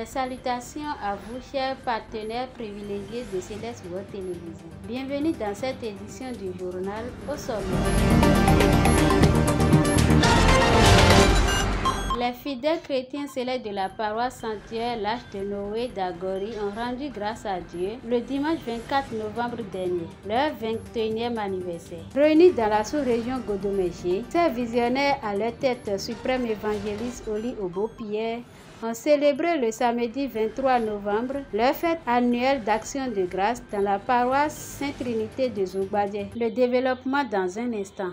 Mes salutations à vous, chers partenaires privilégiés de Céleste World Télévision. Bienvenue dans cette édition du journal au sommaire. Les fidèles chrétiens célèbres de la paroisse Sanctuaire L'Arche de Noé d'Agori ont rendu grâce à Dieu le dimanche 24 novembre dernier, leur 21e anniversaire. Réunis dans la sous-région Godomégé, ces visionnaires à leur tête suprême évangéliste Oli Obo-Pierre ont célébré le samedi 23 novembre leur fête annuelle d'action de grâce dans la paroisse Sainte-Trinité de Zogbadje. Le développement dans un instant.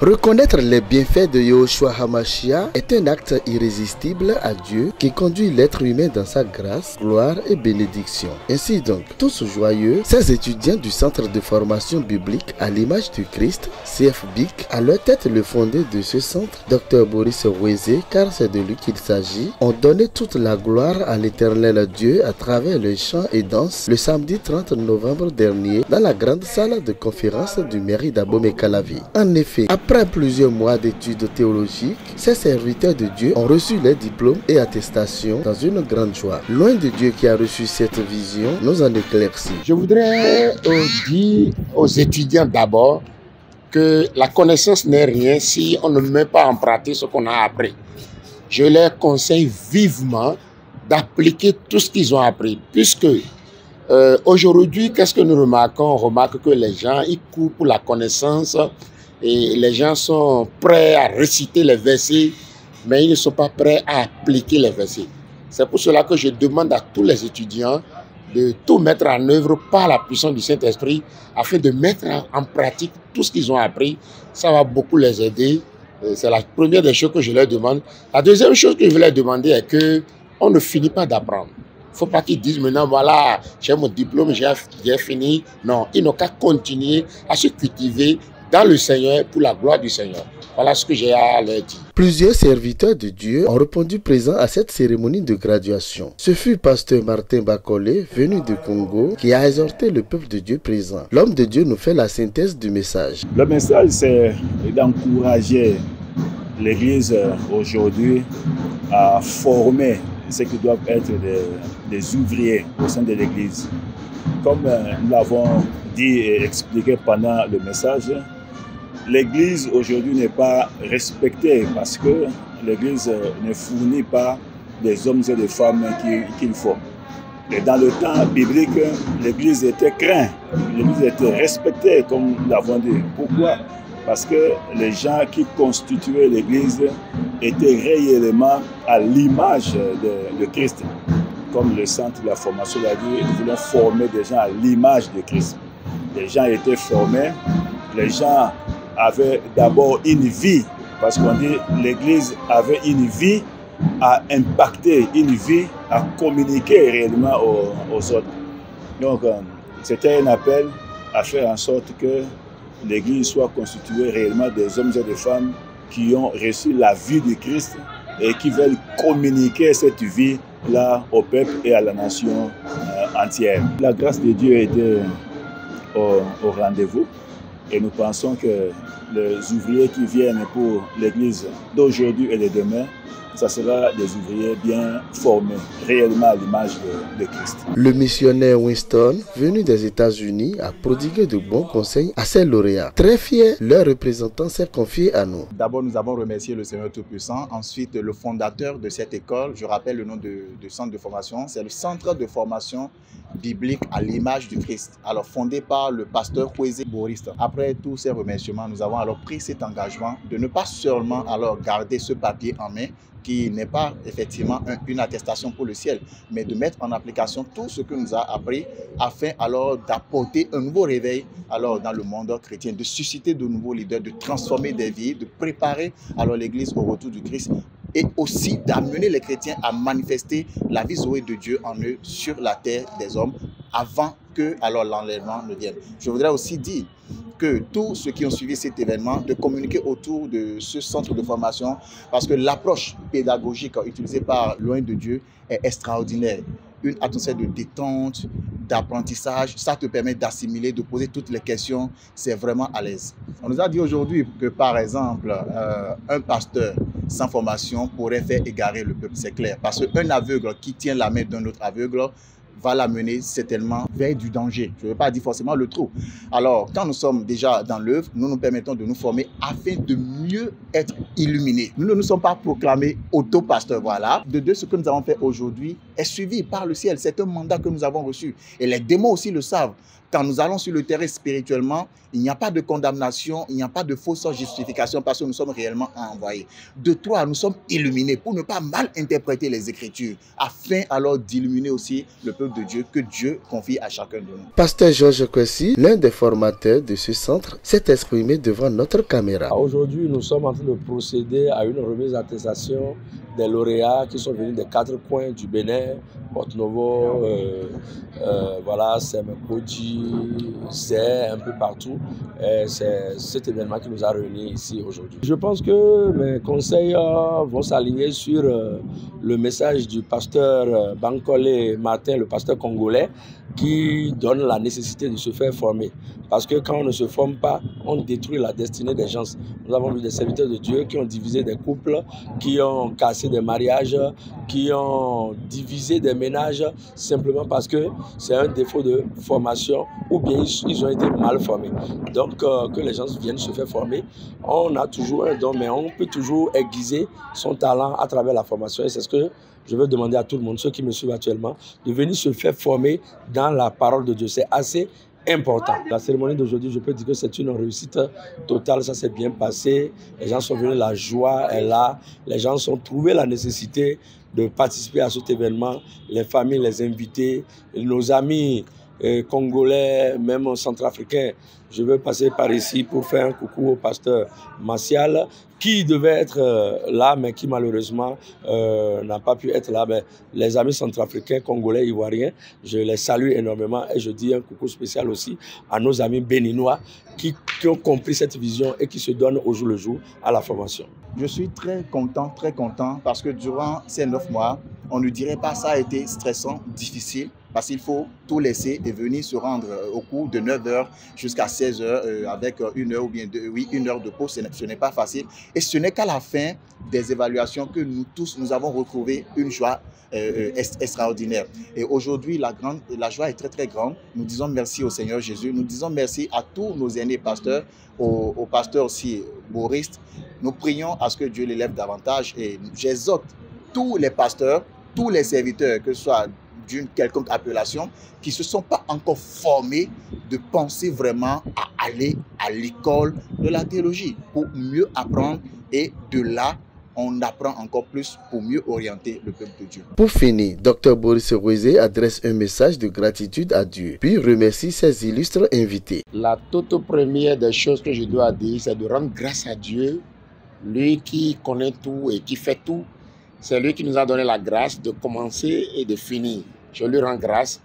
Reconnaître les bienfaits de Yahushua Hamashiach est un acte irrésistible à Dieu qui conduit l'être humain dans sa grâce, gloire et bénédiction. Ainsi donc, tous joyeux, ces étudiants du Centre de formation biblique à l'image du Christ, CFBIC, à leur tête le fondé de ce centre, Dr Boris Weze, car c'est de lui qu'il s'agit, ont donné toute la gloire à l'éternel Dieu à travers les chants et danses le samedi 30 novembre dernier dans la grande salle de conférence du mairie d'Abomey-Calavi. En effet, après plusieurs mois d'études théologiques, ces serviteurs de Dieu ont reçu les diplômes et attestations dans une grande joie. Loin de Dieu qui a reçu cette vision, nous en éclaircit. Je voudrais dire aux étudiants d'abord que la connaissance n'est rien si on ne met pas en pratique ce qu'on a appris. Je leur conseille vivement d'appliquer tout ce qu'ils ont appris, puisque aujourd'hui, qu'est-ce que nous remarquons? On remarque que les gens, ils courent pour la connaissance et les gens sont prêts à réciter les versets, mais ils ne sont pas prêts à appliquer les versets. C'est pour cela que je demande à tous les étudiants de tout mettre en œuvre par la puissance du Saint-Esprit afin de mettre en pratique tout ce qu'ils ont appris. Ça va beaucoup les aider. C'est la première des choses que je leur demande. La deuxième chose que je veux leur demander est qu'on ne finit pas d'apprendre. Il ne faut pas qu'ils disent maintenant, voilà, j'ai mon diplôme, j'ai fini. Non, ils n'ont qu'à continuer à se cultiver dans le Seigneur pour la gloire du Seigneur. Voilà ce que j'ai à leur dire. Plusieurs serviteurs de Dieu ont répondu présents à cette cérémonie de graduation. Ce fut pasteur Martin Bakole, venu de Congo, qui a exhorté le peuple de Dieu présent. L'homme de Dieu nous fait la synthèse du message. Le message, c'est d'encourager l'Église aujourd'hui à former ceux qui doivent être des ouvriers au sein de l'Église. Comme nous l'avons dit et expliqué pendant le message, l'Église aujourd'hui n'est pas respectée parce que l'Église ne fournit pas des hommes et des femmes qu'il faut. Et dans le temps biblique, l'Église était crainte, l'Église était respectée, comme nous l'avons dit. Pourquoi? Parce que les gens qui constituaient l'Église étaient réellement à l'image de Christ. Comme le centre de la formation l'a dit, nous voulons former des gens à l'image de Christ. Les gens étaient formés, les gens avaient d'abord une vie, parce qu'on dit l'Église avait une vie à impacter, une vie à communiquer réellement aux autres. Donc, c'était un appel à faire en sorte que l'Église soit constituée réellement des hommes et des femmes qui ont reçu la vie de Christ et qui veulent communiquer cette vie-là au peuple et à la nation entière. La grâce de Dieu était au rendez-vous et nous pensons que les ouvriers qui viennent pour l'Église d'aujourd'hui et de demain, ça sera des ouvriers bien formés, réellement à l'image de Christ. Le missionnaire Winston, venu des États-Unis, a prodigué de bons conseils à ses lauréats. Très fier, leur représentant s'est confié à nous. D'abord, nous avons remercié le Seigneur Tout-Puissant. Ensuite, le fondateur de cette école, je rappelle le nom du centre de formation, c'est le Centre de formation biblique à l'image du Christ. Alors, fondé par le pasteur Weze Boris. Après tous ces remerciements, nous avons alors pris cet engagement de ne pas seulement alors garder ce papier en main, qui n'est pas effectivement une attestation pour le ciel, mais de mettre en application tout ce que nous a appris afin alors d'apporter un nouveau réveil alors dans le monde chrétien, de susciter de nouveaux leaders, de transformer des vies, de préparer alors l'Église au retour du Christ et aussi d'amener les chrétiens à manifester la vie Zoé de Dieu en eux sur la terre des hommes avant que alors l'enlèvement ne vienne. Je voudrais aussi dire que tous ceux qui ont suivi cet événement, de communiquer autour de ce centre de formation, parce que l'approche pédagogique utilisée par Loin de Dieu est extraordinaire. Une atmosphère de détente, d'apprentissage, ça te permet d'assimiler, de poser toutes les questions, c'est vraiment à l'aise. On nous a dit aujourd'hui que par exemple, un pasteur sans formation pourrait faire égarer le peuple, c'est clair, parce qu'un aveugle qui tient la main d'un autre aveugle va l'amener certainement vers du danger. Je ne veux pas dire forcément le trou. Alors, quand nous sommes déjà dans l'œuvre, nous nous permettons de nous former afin de mieux être illuminés. Nous ne nous sommes pas proclamés auto-pasteurs, voilà. De deux, ce que nous avons fait aujourd'hui est suivi par le ciel. C'est un mandat que nous avons reçu. Et les démons aussi le savent. Quand nous allons sur le terrain spirituellement, il n'y a pas de condamnation, il n'y a pas de fausse justification parce que nous sommes réellement envoyés. De trois, nous sommes illuminés pour ne pas mal interpréter les Écritures, afin alors d'illuminer aussi le peuple de Dieu que Dieu confie à chacun de nous. Pasteur Georges Kwesi, l'un des formateurs de ce centre, s'est exprimé devant notre caméra. Aujourd'hui, nous sommes en train de procéder à une remise d'attestation des lauréats qui sont venus des 4 coins du Bénin, Porto-Novo, voilà, Semekodi, c'est un peu partout. C'est cet événement qui nous a réunis ici aujourd'hui. Je pense que mes conseils vont s'aligner sur le message du pasteur Bankole Martin, le pasteur congolais, qui donne la nécessité de se faire former. Parce que quand on ne se forme pas, on détruit la destinée des gens. Nous avons vu des serviteurs de Dieu qui ont divisé des couples, qui ont cassé des mariages, qui ont divisé des ménages simplement parce que c'est un défaut de formation ou bien ils ont été mal formés. Donc que les gens viennent se faire former. On a toujours un don, mais on peut toujours aiguiser son talent à travers la formation. Et c'est ce que je veux demander à tout le monde, ceux qui me suivent actuellement, de venir se faire former dans la parole de Dieu. C'est assez important. La cérémonie d'aujourd'hui, je peux dire que c'est une réussite totale. Ça s'est bien passé. Les gens sont venus, la joie est là. Les gens ont trouvé la nécessité de participer à cet événement. Les familles, les invités, nos amis congolais, même centrafricains. Je veux passer par ici pour faire un coucou au pasteur Martial qui devait être là, mais qui malheureusement n'a pas pu être là. Les amis centrafricains, congolais, ivoiriens, je les salue énormément et je dis un coucou spécial aussi à nos amis béninois qui ont compris cette vision et qui se donnent au jour le jour à la formation. Je suis très content parce que durant ces 9 mois, on ne dirait pas ça a été stressant, difficile, parce qu'il faut tout laisser et venir se rendre au cours de 9 heures jusqu'à 16 heures avec 1 heure ou bien 1 heure de pause. Ce n'est pas facile. Et ce n'est qu'à la fin des évaluations que nous tous, nous avons retrouvé une joie extraordinaire. Et aujourd'hui, la joie est très très grande. Nous disons merci au Seigneur Jésus. Nous disons merci à tous nos aînés pasteurs, au pasteur aussi Boris. Nous prions à ce que Dieu l'élève davantage et j'exhorte tous les pasteurs, tous les serviteurs, que ce soit d'une quelconque appellation, qui ne se sont pas encore formés, de penser vraiment à aller à l'école de la théologie pour mieux apprendre et de là, on apprend encore plus pour mieux orienter le peuple de Dieu. Pour finir, Dr Boris Rweze adresse un message de gratitude à Dieu, puis remercie ses illustres invités. La toute première des choses que je dois dire, c'est de rendre grâce à Dieu, lui qui connaît tout et qui fait tout. C'est lui qui nous a donné la grâce de commencer et de finir. Je lui rends grâce.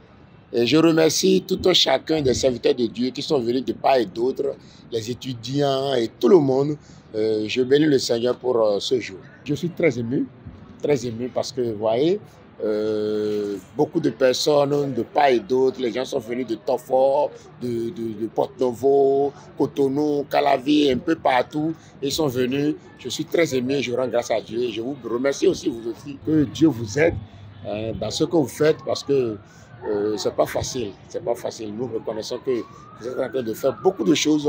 Et je remercie tout un chacun des serviteurs de Dieu qui sont venus de part et d'autre, les étudiants et tout le monde. Je bénis le Seigneur pour ce jour. Je suis très ému parce que, vous voyez, beaucoup de personnes de part et d'autre, les gens sont venus de Tofor, de Porto-Novo, Cotonou, Calavi, un peu partout. Ils sont venus. Je suis très ému, je rends grâce à Dieu. Et je vous remercie aussi, vous aussi, que Dieu vous aide dans ce que vous faites parce que c'est pas facile. C'est pas facile. Nous reconnaissons que vous êtes en train de faire beaucoup de choses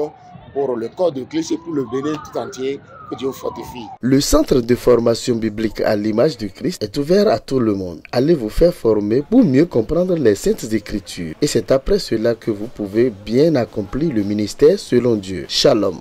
pour le corps de Christ et pour le Bénin tout entier. Que Dieu fortifie. Le centre de formation biblique à l'image du Christ est ouvert à tout le monde. Allez vous faire former pour mieux comprendre les saintes écritures. Et c'est après cela que vous pouvez bien accomplir le ministère selon Dieu. Shalom.